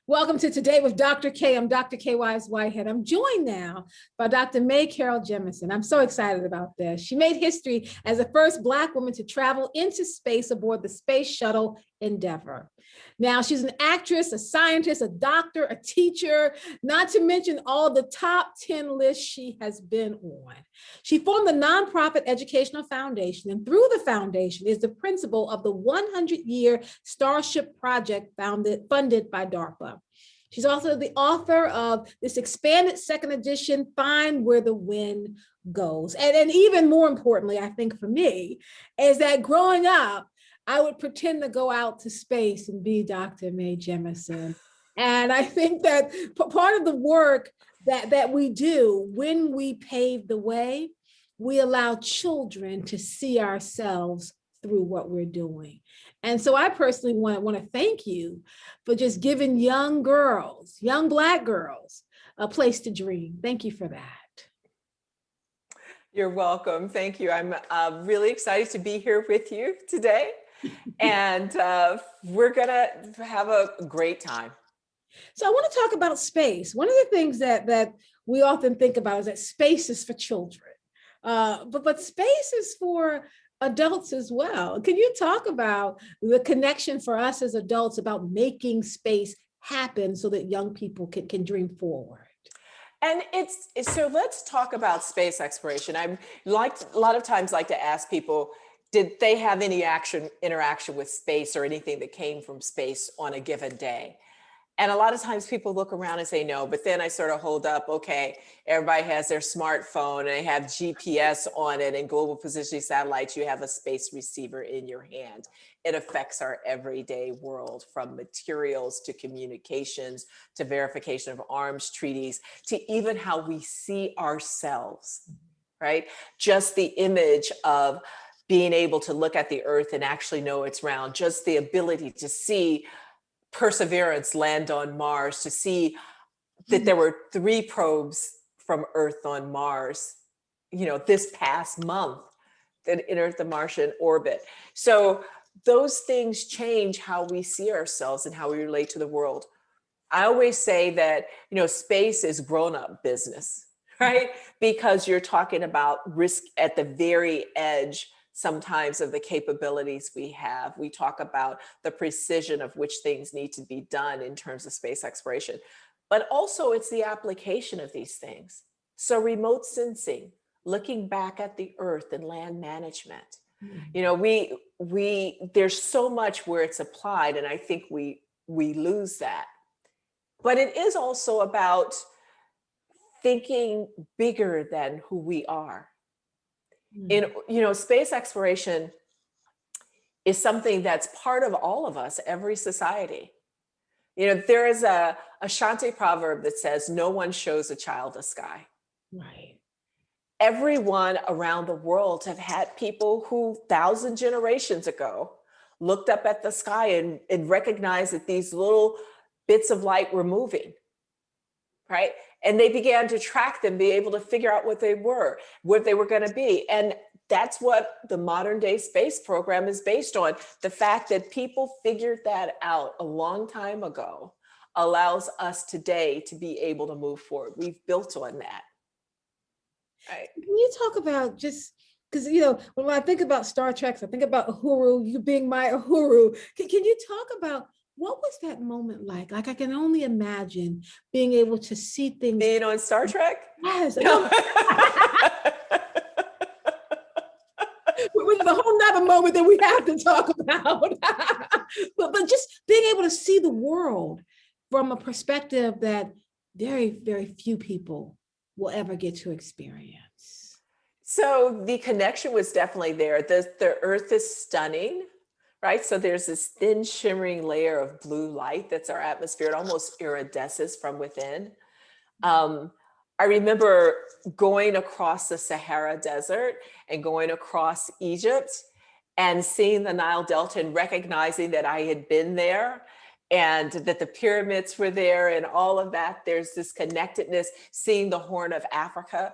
Welcome to Today with Dr. Kaye. I'm Dr. Kaye Whitehead. I'm joined now by Dr. Mae Jemison. I'm so excited about this. She made history as the first Black woman to travel into space aboard the Space Shuttle Endeavour. Now, she's an actress, a scientist, a doctor, a teacher, not to mention all the top 10 lists she has been on. She formed the nonprofit Educational Foundation, and through the foundation is the principal of the 100-year Starship Project funded by DARPA. She's also the author of this expanded second edition, Find Where the Wind Goes. And even more importantly, I think for me, is that growing up, I would pretend to go out to space and be Dr. Mae Jemison. And I think that part of the work that we do when we pave the way, we allow children to see ourselves through what we're doing. And so I personally want to thank you for just giving young girls, young Black girls, a place to dream. Thank you for that. You're welcome. Thank you. I'm really excited to be here with you today. And we're going to have a great time. So I want to talk about space. One of the things that we often think about is that space is for children, but space is for adults as well. Can you talk about the connection for us as adults about making space happen so that young people can dream forward? And so let's talk about space exploration. I a lot of times like to ask people, did they have any interaction with space or anything that came from space on a given day? And a lot of times people look around and say no, but then I sort of hold up, okay, everybody has their smartphone and they have GPS on it and global positioning satellites, you have a space receiver in your hand. It affects our everyday world, from materials to communications, to verification of arms treaties, to even how we see ourselves, right? Just the image of being able to look at the Earth and actually know it's round, just the ability to see Perseverance land on Mars, to see that there were 3 probes from Earth on Mars, this past month that entered the Martian orbit. So those things change how we see ourselves and how we relate to the world. I always say that, space is grown-up business, right? Because you're talking about risk at the very edge sometimes of the capabilities we have. We talk about the precision of which things need to be done in terms of space exploration, but also it's the application of these things. So remote sensing, looking back at the Earth and land management. There's so much where it's applied, and I think we lose that. But it is also about thinking bigger than who we are. Space exploration is something that's part of all of us, every society. There is a Ashanti proverb that says, no one shows a child the sky. Right. Everyone around the world have had people who 1,000 generations ago looked up at the sky and recognized that these little bits of light were moving, right? And they began to track them, be able to figure out what they were going to be. And that's what the modern day space program is based on. The fact that people figured that out a long time ago allows us today to be able to move forward. We've built on that. Right. Can you talk about, just because, when I think about Star Trek, I think about Uhuru, you being my Uhuru. Can you talk about what was that moment like? Like, I can only imagine being able to see things. Being on Star Trek? Yes. No. Which is a whole nother moment that we have to talk about. but just being able to see the world from a perspective that very, very few people will ever get to experience. So the connection was definitely there. The Earth is stunning, right? So there's this thin shimmering layer of blue light that's our atmosphere. It almost iridesces from within. I remember going across the Sahara Desert and going across Egypt and seeing the Nile Delta and recognizing that I had been there and that the pyramids were there and all of that. There's this connectedness, seeing the Horn of Africa.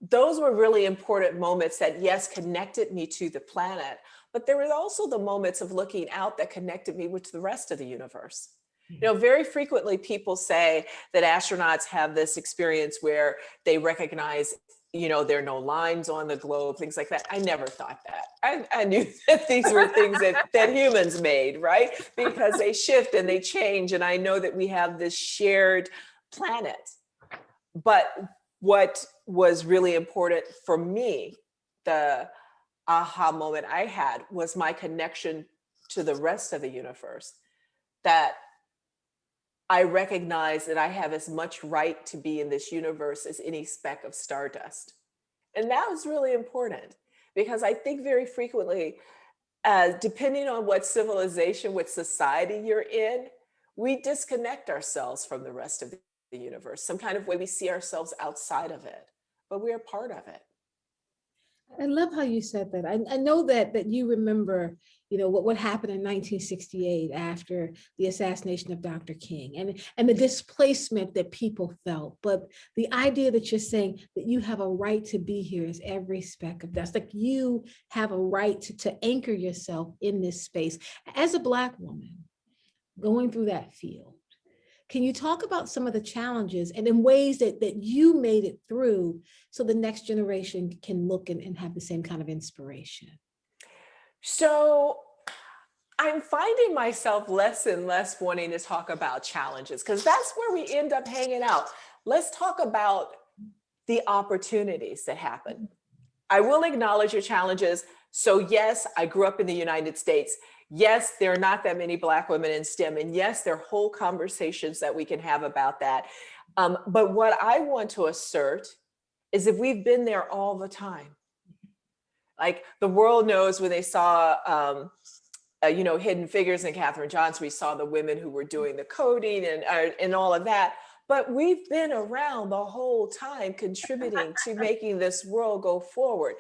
Those were really important moments that, yes, connected me to the planet, but there were also the moments of looking out that connected me with the rest of the universe. You know, very frequently people say that astronauts have this experience where they recognize, you know, there are no lines on the globe, things like that. I never thought that. I knew that these were things that humans made, right? Because they shift and they change. And I know that we have this shared planet. But what was really important for me, the aha moment I had, was my connection to the rest of the universe, that I recognize that I have as much right to be in this universe as any speck of stardust. And that was really important because I think very frequently, depending on what civilization, what society you're in, we disconnect ourselves from the rest of the universe, some kind of way we see ourselves outside of it, but we are part of it. I love how you said that. I know that you remember, you know, what happened in 1968 after the assassination of Dr. King and the displacement that people felt. But the idea that you're saying that you have a right to be here is every speck of dust. Like you have a right to anchor yourself in this space. As a Black woman going through that field, can you talk about some of the challenges and in ways that you made it through so the next generation can look and have the same kind of inspiration? So I'm finding myself less and less wanting to talk about challenges because that's where we end up hanging out. Let's talk about the opportunities that happen. I will acknowledge your challenges. So yes, I grew up in the United States. Yes, there are not that many Black women in STEM. And yes, there are whole conversations that we can have about that. But what I want to assert is that we've been there all the time. Like the world knows when they saw, you know, Hidden Figures and Katherine Johnson, we saw the women who were doing the coding and all of that. But we've been around the whole time contributing to making this world go forward.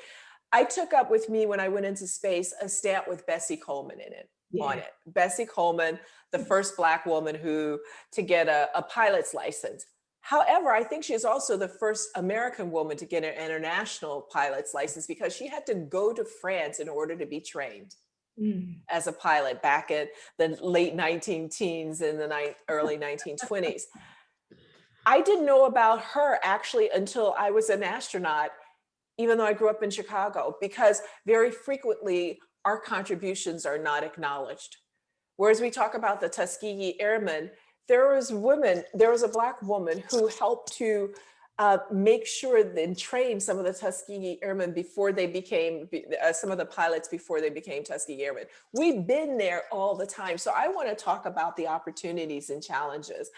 I took up with me when I went into space a stamp with Bessie Coleman in it, on it. Bessie Coleman, the first Black woman to get a pilot's license. However, I think she is also the first American woman to get an international pilot's license because she had to go to France in order to be trained as a pilot back in the late 19-teens and the early 1920s. I didn't know about her actually until I was an astronaut, even though I grew up in Chicago, because very frequently our contributions are not acknowledged. Whereas we talk about the Tuskegee Airmen, there was a Black woman who helped to make sure and train some of the Tuskegee Airmen before they became, some of the pilots before they became Tuskegee Airmen. We've been there all the time. So I want to talk about the opportunities and challenges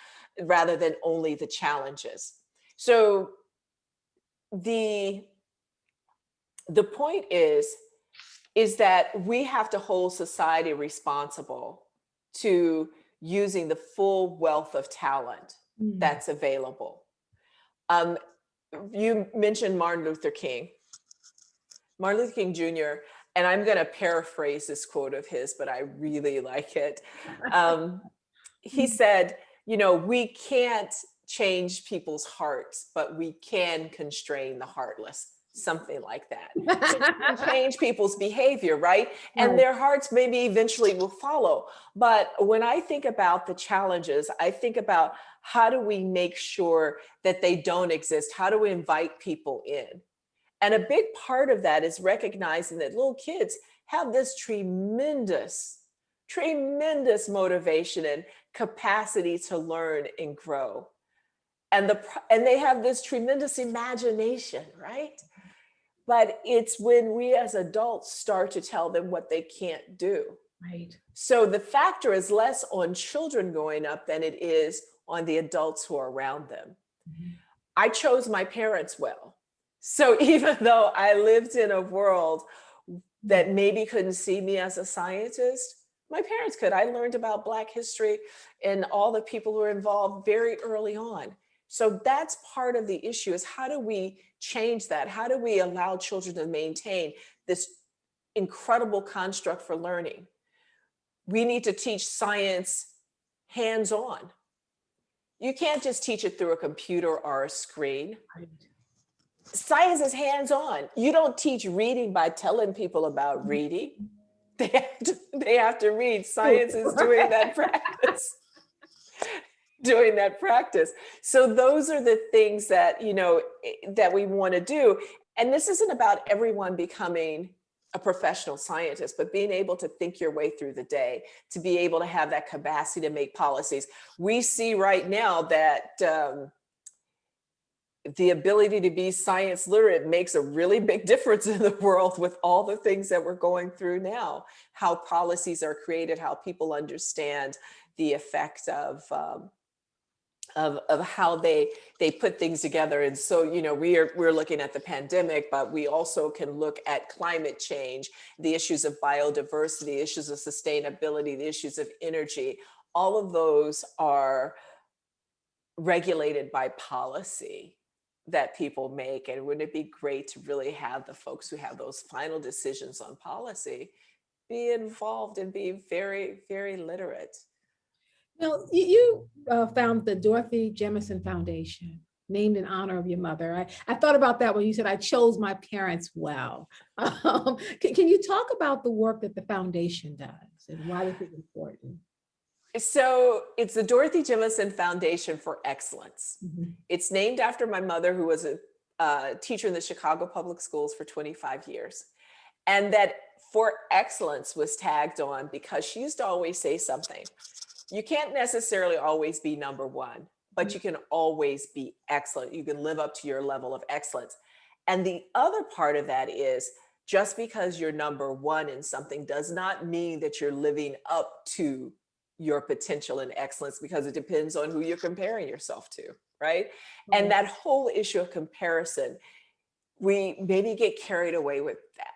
rather than only the challenges. So the point is that we have to hold society responsible to using the full wealth of talent that's available. You mentioned Martin Luther King Jr., and I'm going to paraphrase this quote of his, but I really like it. He said, you know, we can't change people's hearts, but we can constrain the heartless. Something like that. So we can change people's behavior, right? And their hearts maybe eventually will follow. But when I think about the challenges, I think about how do we make sure that they don't exist? How do we invite people in? And a big part of that is recognizing that little kids have this tremendous motivation and capacity to learn and grow. And they have this tremendous imagination, right? But it's when we as adults start to tell them what they can't do. Right. So the factor is less on children growing up than it is on the adults who are around them. I chose my parents well. So even though I lived in a world that maybe couldn't see me as a scientist, my parents could. I learned about Black history and all the people who were involved very early on. So that's part of the issue, is how do we change that? How do we allow children to maintain this incredible construct for learning? We need to teach science hands-on. You can't just teach it through a computer or a screen. Science is hands-on. You don't teach reading by telling people about reading. They have to read. Science is doing that practice. doing that practice. So those are the things that, that we want to do. And this isn't about everyone becoming a professional scientist, but being able to think your way through the day, to be able to have that capacity to make policies. We see right now that the ability to be science literate makes a really big difference in the world with all the things that we're going through now, how policies are created, how people understand the effect of how they put things together. And so, we're looking at the pandemic, but we also can look at climate change, the issues of biodiversity, issues of sustainability, the issues of energy. All of those are regulated by policy that people make. And wouldn't it be great to really have the folks who have those final decisions on policy be involved and be very, very literate? Now, you found the Dorothy Jemison Foundation, named in honor of your mother. I thought about that when you said, I chose my parents well. Can you talk about the work that the foundation does and why this is important? So it's the Dorothy Jemison Foundation for Excellence. Mhm. It's named after my mother, who was a teacher in the Chicago Public Schools for 25 years. And that for excellence was tagged on because she used to always say something. You can't necessarily always be number one, but you can always be excellent. You can live up to your level of excellence. And the other part of that is just because you're number one in something does not mean that you're living up to your potential and excellence, because it depends on who you're comparing yourself to, right? And that whole issue of comparison, we maybe get carried away with that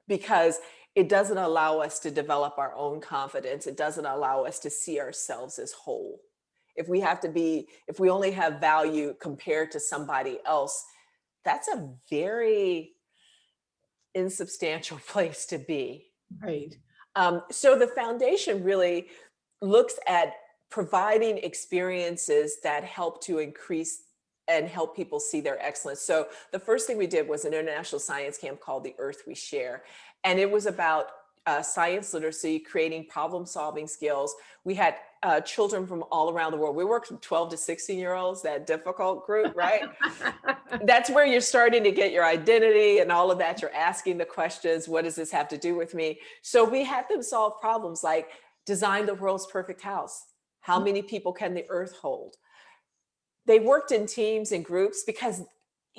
because it doesn't allow us to develop our own confidence. It doesn't allow us to see ourselves as whole. If we only have value compared to somebody else, that's a very insubstantial place to be. Right. So the foundation really looks at providing experiences that help to increase and help people see their excellence. So the first thing we did was an international science camp called The Earth We Share. And it was about science literacy, creating problem-solving skills. We had children from all around the world. We worked with 12 to 16-year-olds, that difficult group, right? That's where you're starting to get your identity and all of that. You're asking the questions, what does this have to do with me? So we had them solve problems like design the world's perfect house. How many people can the earth hold? They worked in teams and groups because,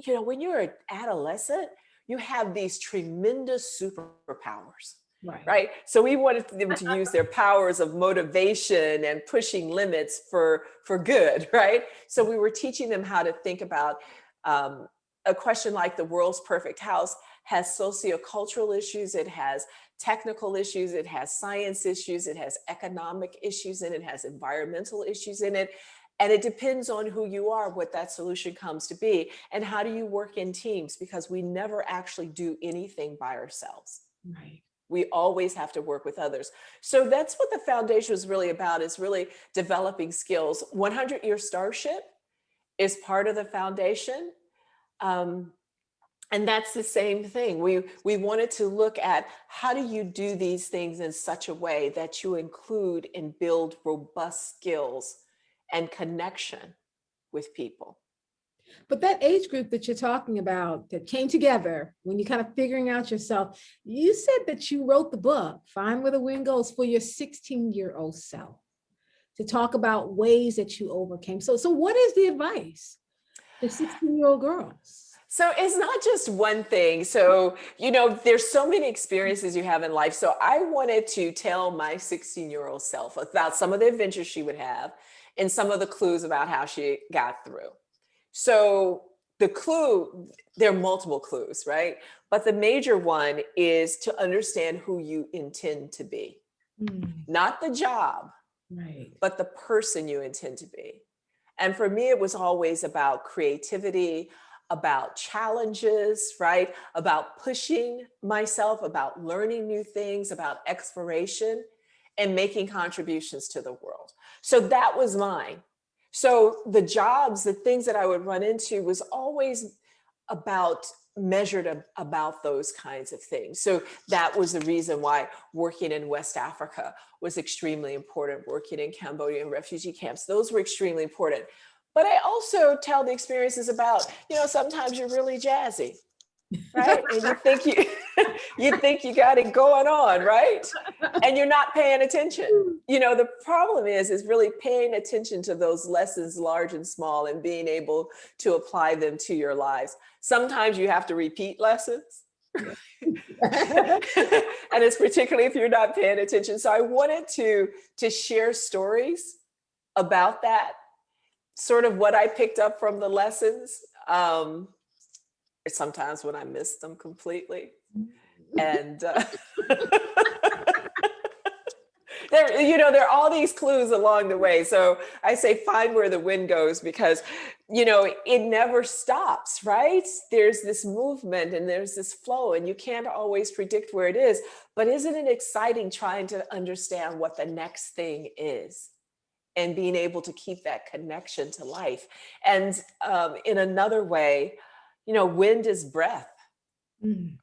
when you're an adolescent, you have these tremendous superpowers. Right. So we wanted them to use their powers of motivation and pushing limits for good. Right. So we were teaching them how to think about a question like the world's perfect house has sociocultural issues. It has technical issues. It has science issues. It has economic issues in it. It has environmental issues in it. And it depends on who you are, what that solution comes to be. And how do you work in teams? Because we never actually do anything by ourselves. Right. We always have to work with others. So that's what the foundation is really about, is really developing skills. 100-Year Starship is part of the foundation. And that's the same thing. We wanted to look at how do you do these things in such a way that you include and build robust skills and connection with people. But that age group that you're talking about that came together when you're kind of figuring out yourself, you said that you wrote the book, Find Where the Wind Goes, for your 16-year-old self, to talk about ways that you overcame. So what is the advice for 16-year-old girls? So it's not just one thing. So, there's so many experiences you have in life. So I wanted to tell my 16-year-old self about some of the adventures she would have and some of the clues about how she got through. So the clue, there are multiple clues, right? But the major one is to understand who you intend to be. Not the job, right, but the person you intend to be. And for me, it was always about creativity, about challenges, right? About pushing myself, about learning new things, about exploration and making contributions to the world. So that was mine. So the jobs, the things that I would run into was always about about those kinds of things. So that was the reason why working in West Africa was extremely important, working in Cambodian refugee camps, those were extremely important. But I also tell the experiences about, sometimes you're really jazzy, right? And you think you think you got it going on, right? And you're not paying attention. The problem is really paying attention to those lessons, large and small, and being able to apply them to your lives. Sometimes you have to repeat lessons. Yeah. And it's particularly if you're not paying attention. So I wanted to share stories about that, sort of what I picked up from the lessons. Sometimes when I missed them completely. And there are all these clues along the way. So I say find where the wind goes, because it never stops, right? There's this movement and there's this flow, and you can't always predict where it is. But isn't it exciting trying to understand what the next thing is and being able to keep that connection to life? And in another way, wind is breath.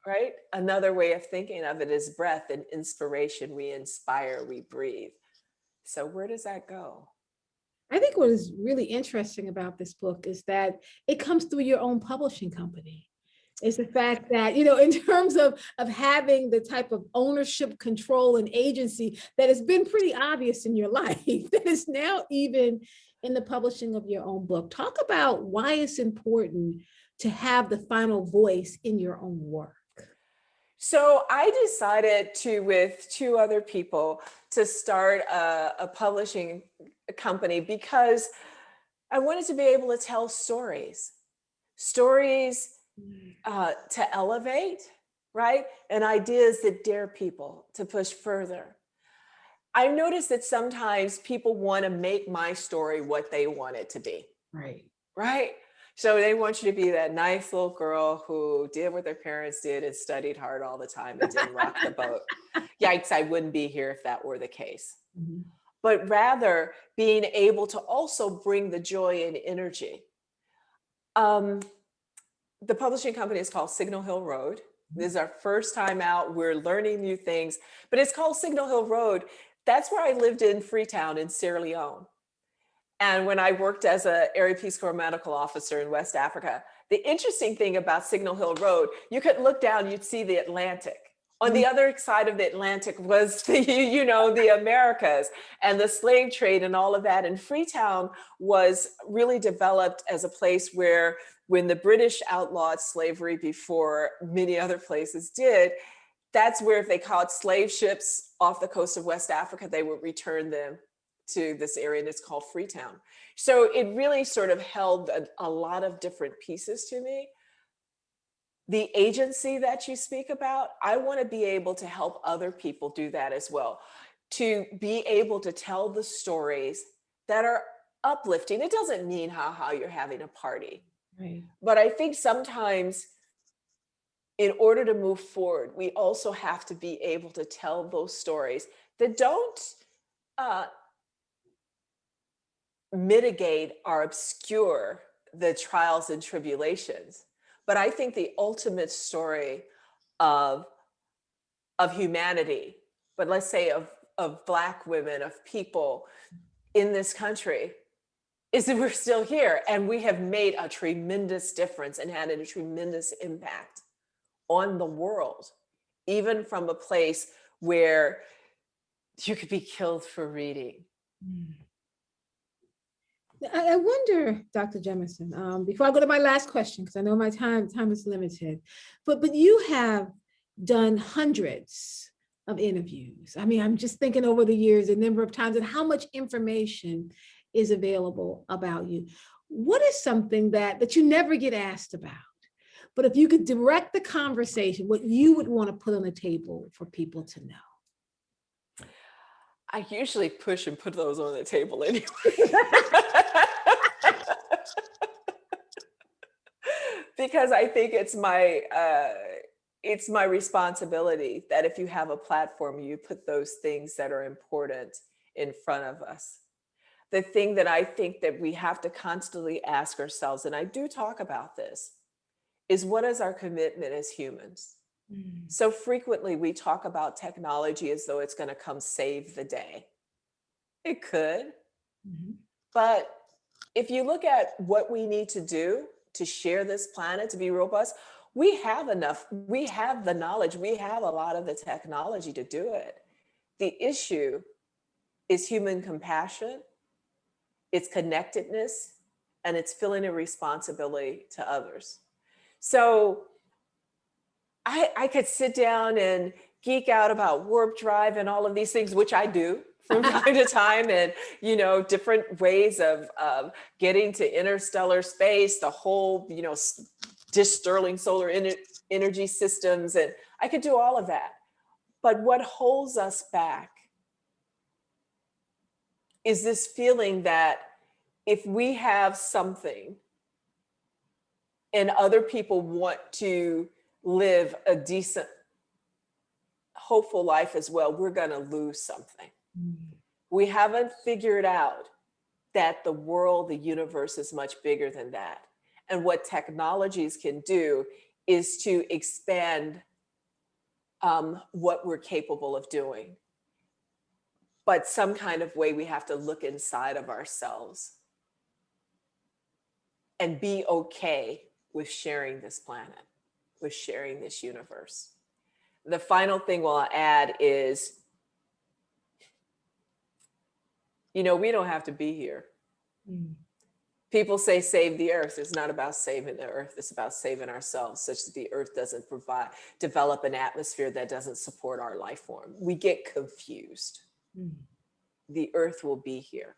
Right? Another way of thinking of it is breath and inspiration. We inspire, we breathe. So where does that go? I think what is really interesting about this book is that it comes through your own publishing company. It's the fact that, in terms of having the type of ownership, control, and agency that has been pretty obvious in your life, that is now even in the publishing of your own book. Talk about why it's important to have the final voice in your own work. So I decided with two other people, to start a publishing company because I wanted to be able to tell stories to elevate, right? And ideas that dare people to push further. I've noticed that sometimes people want to make my story what they want it to be. Right? So they want you to be that nice little girl who did what their parents did and studied hard all the time and didn't rock the boat. Yikes, I wouldn't be here if that were the case. But rather being able to also bring the joy and energy. The publishing company is called Signal Hill Road. This is our first time out. We're learning new things, but it's called Signal Hill Road. That's where I lived in Freetown in Sierra Leone. And when I worked as an Area Peace Corps medical officer in West Africa, the interesting thing about Signal Hill Road, you could look down, you'd see the Atlantic. On the other side of the Atlantic was the Americas and the slave trade and all of that. And Freetown was really developed as a place where, when the British outlawed slavery before many other places did, that's where if they caught slave ships off the coast of West Africa, they would return them to this area, and it's called Freetown. So it really sort of held a lot of different pieces to me. The agency that you speak about, I want to be able to help other people do that as well, to be able to tell the stories that are uplifting. It doesn't mean how you're having a party, but I think sometimes in order to move forward, we also have to be able to tell those stories that don't mitigate or obscure the trials and tribulations. But I think the ultimate story of humanity, but let's say of Black women, of people in this country, is that we're still here and we have made a tremendous difference and had a tremendous impact on the world, even from a place where you could be killed for reading. I wonder, Dr. Jemison, before I go to my last question, because I know my time is limited, but you have done hundreds of interviews. I mean, I'm just thinking over the years, a number of times, and how much information is available about you. What is something that you never get asked about, but if you could direct the conversation, what you would want to put on the table for people to know? I usually push and put those on the table anyway. Because I think it's my responsibility that if you have a platform, you put those things that are important in front of us. The thing that I think that we have to constantly ask ourselves, and I do talk about this, is what is our commitment as humans? Mm. So frequently we talk about technology as though it's going to come save the day. It could, Mhm. but if you look at what we need to do to share this planet to be robust, we have enough, we have the knowledge, we have a lot of the technology to do it. The issue is human compassion, it's connectedness, and it's feeling a responsibility to others. So I could sit down and geek out about warp drive and all of these things, which I do from time to time, and different ways of getting to interstellar space, the whole dish Sterling solar energy systems, and I could do all of that. But what holds us back is this feeling that if we have something and other people want to live a decent, hopeful life as well, we're going to lose something. Mm. We haven't figured out that the world, the universe is much bigger than that. And what technologies can do is to expand what we're capable of doing. But some kind of way we have to look inside of ourselves and be okay with sharing this planet, with sharing this universe. The final thing we'll add is, we don't have to be here. Mm. People say save the earth. It's not about saving the earth. It's about saving ourselves, such that the earth doesn't develop an atmosphere that doesn't support our life form. We get confused. Mm. The earth will be here.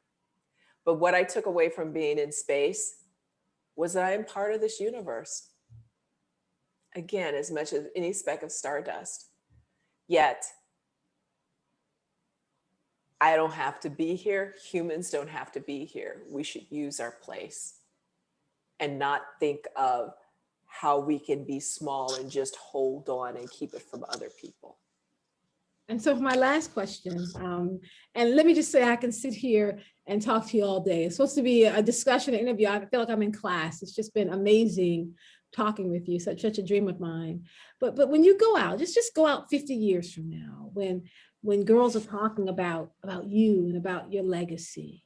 But what I took away from being in space was that I am part of this universe. Again, as much as any speck of stardust. Yet, I don't have to be here. Humans don't have to be here. We should use our place and not think of how we can be small and just hold on and keep it from other people. And so for my last question, and let me just say I can sit here and talk to you all day. It's supposed to be a discussion, an interview. I feel like I'm in class. It's just been amazing talking with you, such a dream of mine. But when you go out, just go out 50 years from now, when girls are talking about you and about your legacy,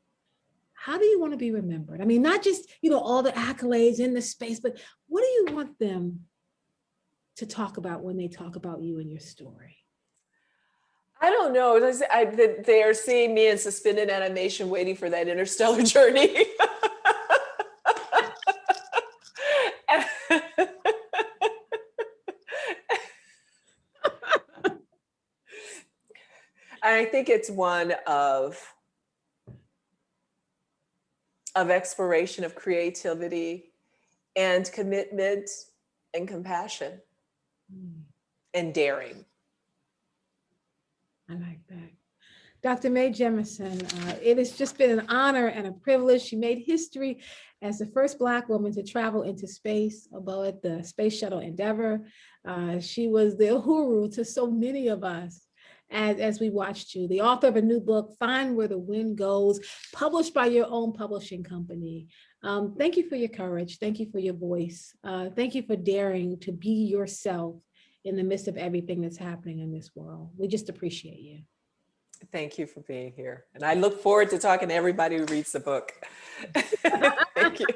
how do you want to be remembered? I mean, not just, all the accolades in the space, but what do you want them to talk about when they talk about you and your story? I don't know. They are seeing me in suspended animation waiting for that interstellar journey. I think it's one of exploration, of creativity and commitment and compassion and daring. I like that. Dr. Mae Jemison, it has just been an honor and a privilege. She made history as the first Black woman to travel into space aboard the Space Shuttle Endeavour. She was the Uhuru to so many of us as we watched you. The author of a new book, Find Where the Wind Goes, published by your own publishing company. Thank you for your courage. Thank you for your voice. Thank you for daring to be yourself in the midst of everything that's happening in this world. We just appreciate you. Thank you for being here. And I look forward to talking to everybody who reads the book. Thank you.